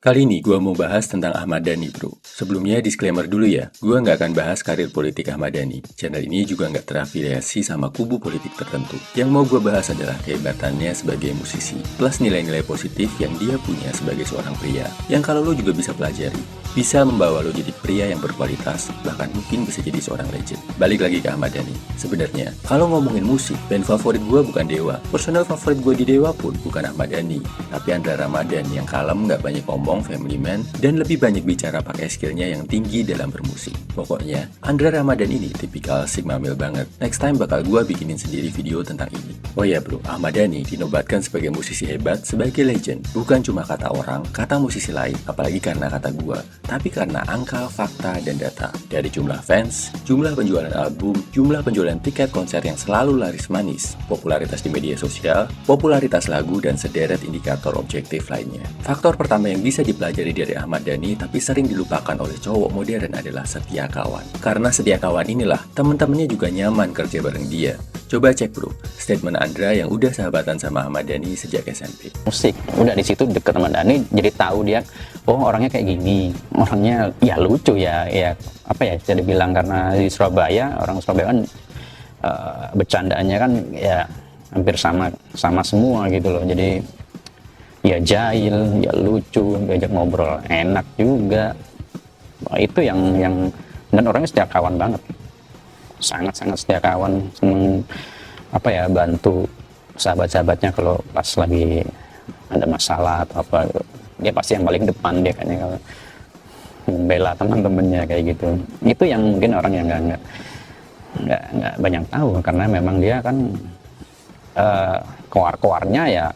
Kali ini gue mau bahas tentang Ahmad Dhani, bro. Sebelumnya disclaimer dulu ya, gue nggak akan bahas karir politik Ahmad Dhani. Channel ini juga nggak terafiliasi sama kubu politik tertentu. Yang mau gue bahas adalah kehebatannya sebagai musisi, plus nilai-nilai positif yang dia punya sebagai seorang pria, yang kalau lo juga bisa pelajari, bisa membawa lo jadi pria yang berkualitas, bahkan mungkin bisa jadi seorang legend. Balik lagi ke Ahmad Dhani. Sebenarnya, kalau ngomongin musik, band favorit gue bukan Dewa. Personal favorit gue di Dewa pun bukan Ahmad Dhani, tapi Andra Ramadan yang kalem, nggak banyak ngomong, family man, dan lebih banyak bicara pakai skillnya yang tinggi dalam bermusik. Pokoknya, Andra Ramadan ini tipikal Sigma male banget. Next time bakal gue bikinin sendiri video tentang ini. Oh ya bro, Ahmad Dhani dinobatkan sebagai musisi hebat, sebagai legend. Bukan cuma kata orang, kata musisi lain, apalagi karena kata gue, tapi karena angka, fakta, dan data. Dari jumlah fans, jumlah penjualan album, jumlah penjualan tiket konser yang selalu laris manis, popularitas di media sosial, popularitas lagu, dan sederet indikator objektif lainnya. Faktor pertama yang bisa dipelajari dari Ahmad Dhani tapi sering dilupakan oleh cowok modern adalah setia kawan. Karena setia kawan inilah, teman-temannya juga nyaman kerja bareng dia. Coba cek bro, statement Andra yang udah sahabatan sama Ahmad Dhani sejak SMP. Musik, udah di situ deket sama Dhani, jadi tahu dia, oh orangnya kayak gini, orangnya ya lucu ya apa ya, jadi bilang karena di Surabaya, orang Surabaya kan bercandaannya kan ya hampir sama semua gitu loh, jadi ya jahil, ya lucu, diajak ngobrol enak juga. Wah, itu yang dan orangnya setia kawan banget, sangat setia kawan, seneng apa ya, bantu sahabat-sahabatnya kalau pas lagi ada masalah atau apa, dia pasti yang paling depan, dia kayaknya kalau membela teman-temannya kayak gitu. Itu yang mungkin orang yang nggak banyak tahu, karena memang dia kan keluarnya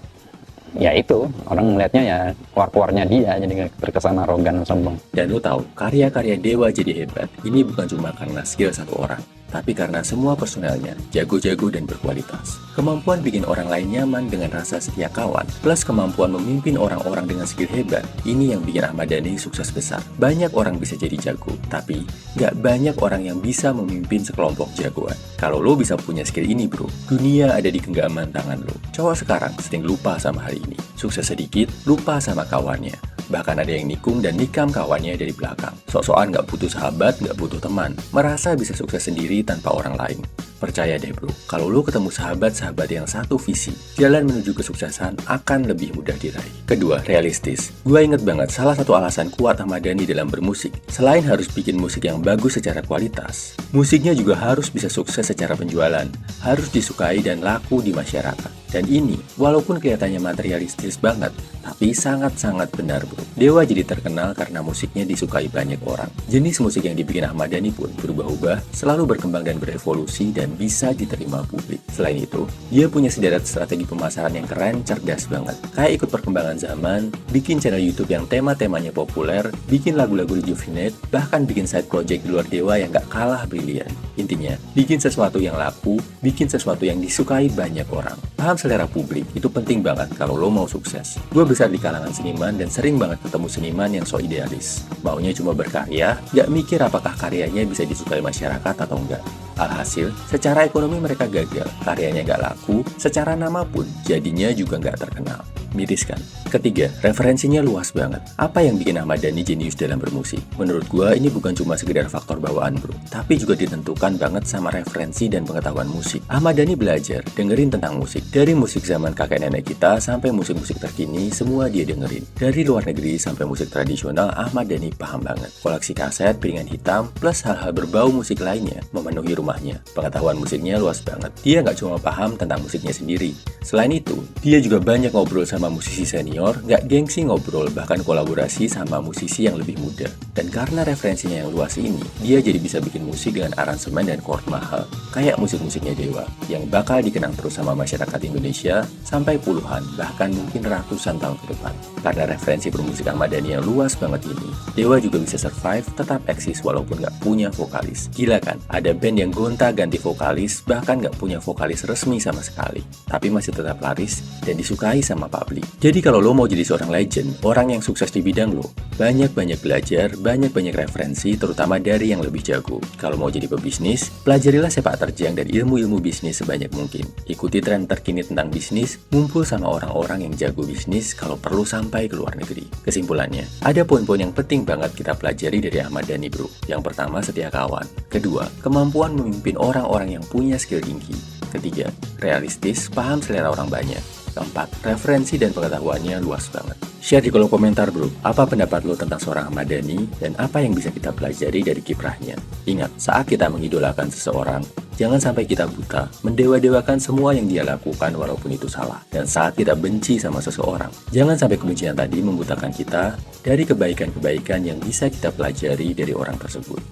ya itu orang melihatnya ya keluarnya dia, jadi terkesan arogan, sombong. Dan lo tahu, karya-karya Dewa jadi hebat ini bukan cuma karena skill satu orang, tapi karena semua personelnya jago-jago dan berkualitas. Kemampuan bikin orang lain nyaman dengan rasa setia kawan, plus kemampuan memimpin orang-orang dengan skill hebat, ini yang bikin Ahmad Dhani sukses besar. Banyak orang bisa jadi jago, tapi nggak banyak orang yang bisa memimpin sekelompok jagoan. Kalau lo bisa punya skill ini bro, dunia ada di genggaman tangan lo. Cowok sekarang sering lupa sama hal ini. Sukses sedikit, lupa sama kawannya. Bahkan ada yang nikung dan nikam kawannya dari belakang. Sok-sokan nggak butuh sahabat, nggak butuh teman. Merasa bisa sukses sendiri tanpa orang lain. Percaya deh bro, kalau lo ketemu sahabat-sahabat yang satu visi, jalan menuju kesuksesan akan lebih mudah diraih. Kedua, realistis. Gue inget banget salah satu alasan kuat Ahmad Dhani dalam bermusik. Selain harus bikin musik yang bagus secara kualitas, musiknya juga harus bisa sukses secara penjualan, harus disukai dan laku di masyarakat. Dan ini, walaupun kelihatannya materialistis banget, tapi sangat-sangat benar bro. Dewa jadi terkenal karena musiknya disukai banyak orang. Jenis musik yang dibikin Ahmad Dhani pun berubah-ubah, selalu berkembang dan berevolusi dan bisa diterima publik. Selain itu, dia punya sederet strategi pemasaran yang keren, cerdas banget. Kayak ikut perkembangan zaman, bikin channel YouTube yang tema-temanya populer, bikin lagu-lagu rejuvenate, bahkan bikin side project di luar Dewa yang gak kalah brilian. Intinya, bikin sesuatu yang laku, bikin sesuatu yang disukai banyak orang. Paham selera publik, itu penting banget kalau lo mau sukses. Gue besar di kalangan seniman dan sering banget ketemu seniman yang so idealis. Maunya cuma berkarya, gak mikir apakah karyanya bisa disukai masyarakat atau enggak. Alhasil, secara ekonomi mereka gagal, karyanya gak laku, secara nama pun jadinya juga gak terkenal. Miris kan? Ketiga, referensinya luas banget. Apa yang bikin Ahmad Dhani jenius dalam bermusik? Menurut gua ini bukan cuma sekedar faktor bawaan bro, tapi juga ditentukan banget sama referensi dan pengetahuan musik. Ahmad Dhani belajar, dengerin tentang musik. Dari musik zaman kakek nenek kita sampai musik-musik terkini, semua dia dengerin. Dari luar negeri sampai musik tradisional, Ahmad Dhani paham banget. Koleksi kaset, piringan hitam, plus hal-hal berbau musik lainnya memenuhi rumahnya. Pengetahuan musiknya luas banget. Dia nggak cuma paham tentang musiknya sendiri. Selain itu, dia juga banyak ngobrol sama musisi senior, nggak gengsi ngobrol, bahkan kolaborasi sama musisi yang lebih muda. Dan karena referensinya yang luas ini, dia jadi bisa bikin musik dengan aransemen dan chord mahal, kayak musik-musiknya Dewa, yang bakal dikenang terus sama masyarakat Indonesia sampai puluhan, bahkan mungkin ratusan tahun ke depan. Karena referensi bermusik Ahmad Dhani yang luas banget ini, Dewa juga bisa survive, tetap eksis walaupun nggak punya vokalis. Gila kan? Ada band yang gonta-ganti vokalis, bahkan nggak punya vokalis resmi sama sekali, tapi masih tetap laris dan disukai sama publik. Jadi kalau lo lo mau jadi seorang legend, orang yang sukses di bidang lo, banyak-banyak belajar, banyak-banyak referensi, terutama dari yang lebih jago. Kalau mau jadi pebisnis, pelajarilah sepak terjang dan ilmu-ilmu bisnis sebanyak mungkin. Ikuti tren terkini tentang bisnis, ngumpul sama orang-orang yang jago bisnis kalau perlu sampai ke luar negeri. Kesimpulannya, ada poin-poin yang penting banget kita pelajari dari Ahmad Dhani bro. Yang pertama, setia kawan. Kedua, kemampuan memimpin orang-orang yang punya skill tinggi. Ketiga, realistis, paham selera orang banyak. Keempat, referensi dan pengetahuannya luas banget. Share di kolom komentar bro, apa pendapat lo tentang seorang Ahmad Dhani dan apa yang bisa kita pelajari dari kiprahnya. Ingat, saat kita mengidolakan seseorang, jangan sampai kita buta, mendewa-dewakan semua yang dia lakukan walaupun itu salah. Dan saat kita benci sama seseorang, jangan sampai kebencian tadi membutakan kita dari kebaikan-kebaikan yang bisa kita pelajari dari orang tersebut.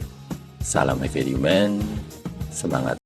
Salam Everyman, semangat!